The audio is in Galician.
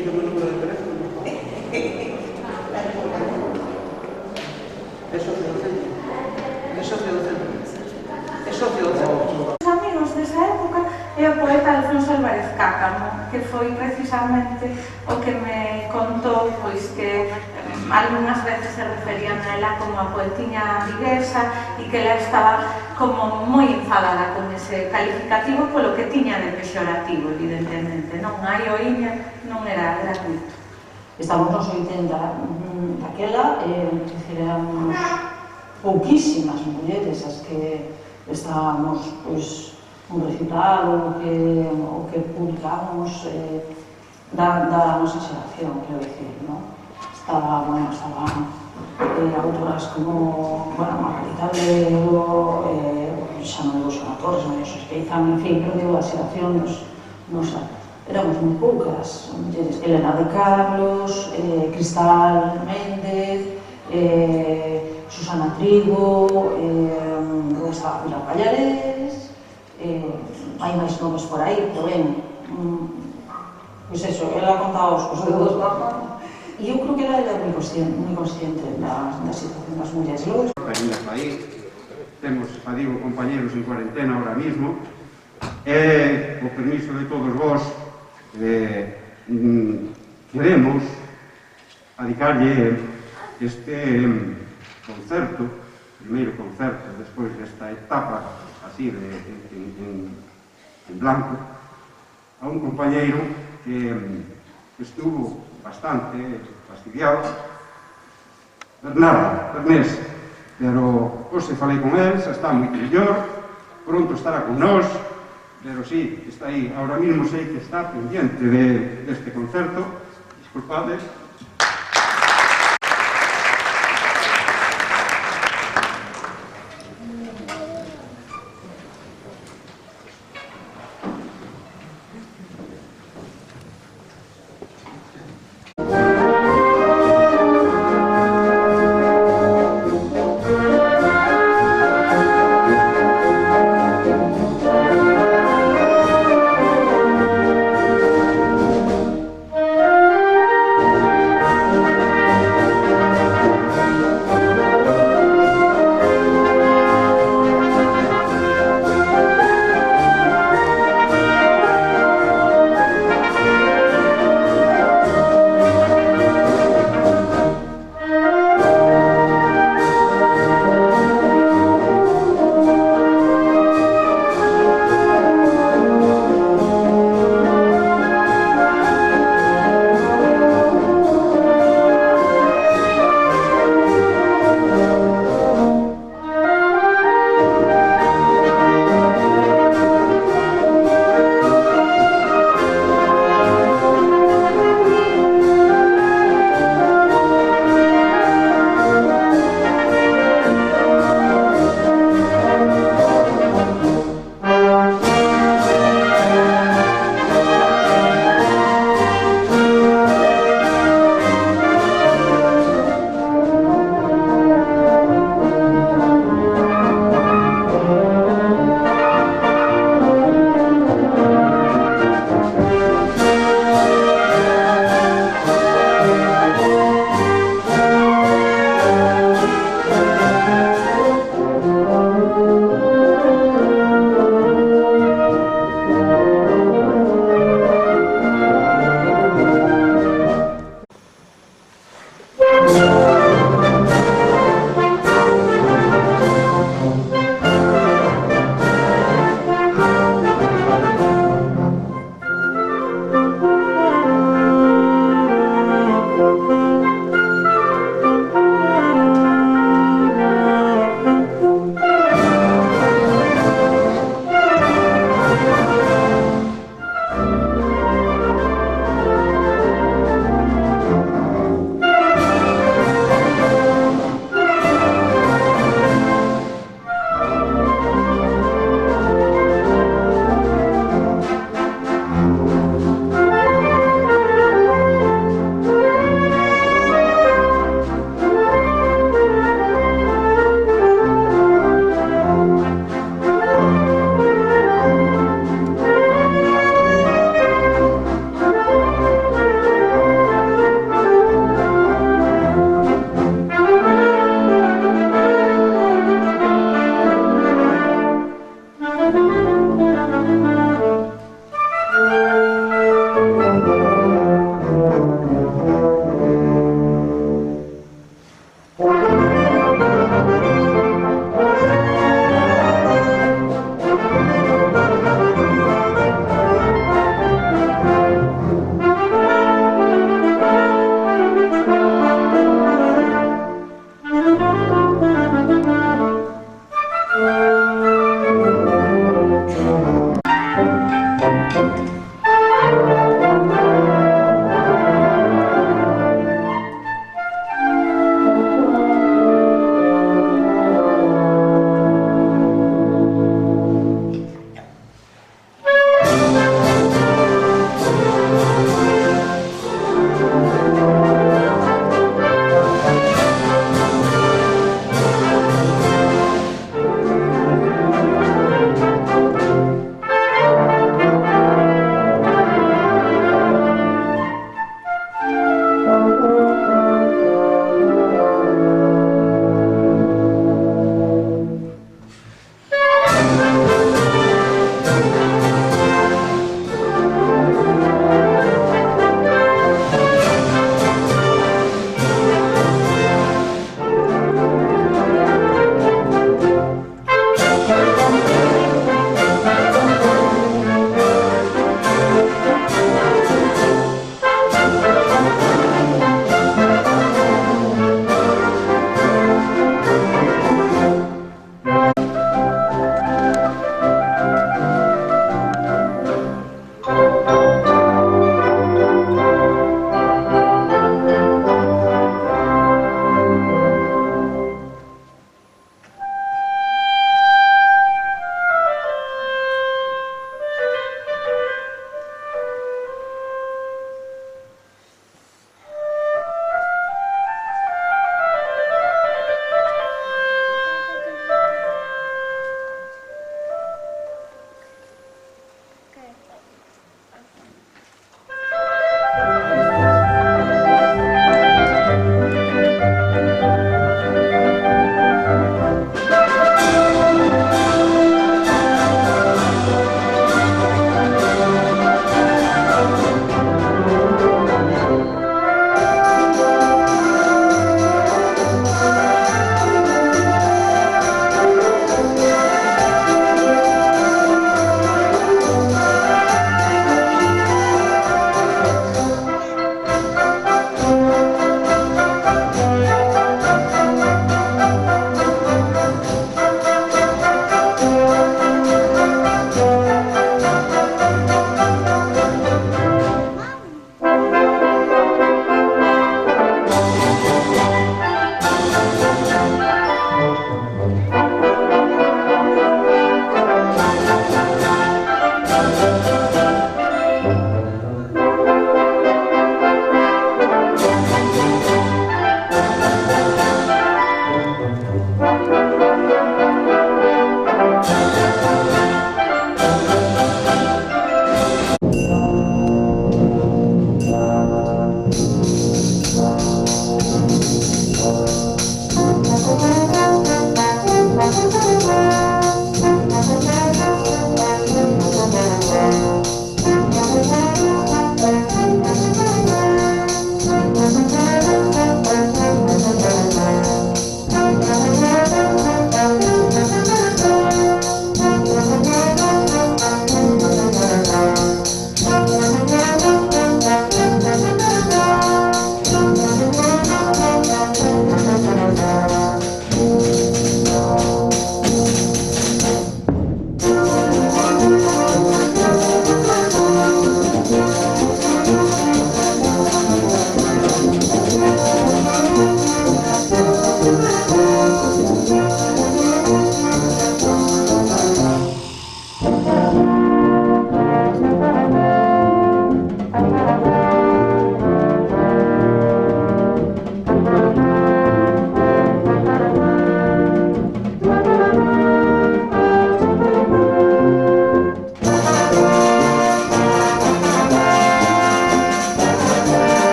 Pídeme o número de teléfono. É socio docente. É socio docente. É socio docente. Os amigos desa época é o poeta Alfonso Álvarez Cáccamo, que foi precisamente o que me contou pois que algunhas veces se referían a ela como a poetiña viguesa e que ela estaba como moi enfadada con ese calificativo polo que tiña de pexorativo, evidentemente. Non hai oíña, non era gratuito. Estamos nos 80 daquela, éramos pouquísimas mulleres as que estábamos pois, un recital o que publicábamos da nosa xeración, quero dicir, non? Estaban autoras como Margarita Ledo, xa non digo Xana Torres, María Xosé Queizán, en fin, pero digo a xeración nosa. Éramos moi poucas mulleres. Elena de Carlos, Cristal Méndez, Susana Trigo, estaba Pilar Pallares, hai máis nomes por aí, pero ben, pois eso, ela contaba os dedos da mano. E eu creo que ela era moi consciente da situación das mulleres. Ainda está aí, temos, a digo, compañeros en cuarentena ahora mismo, e, o permiso de todos vós, queremos dedicarlle este concerto, primeiro concerto, despois desta etapa así en blanco, a un compañeiro que estuvo bastante fastidiado, Ernest, pero hoxe falei con él, xa está moito mellor, pronto estará con nós, pero sí, está aí, ahora mismo sei que está pendiente deste concerto, disculpade,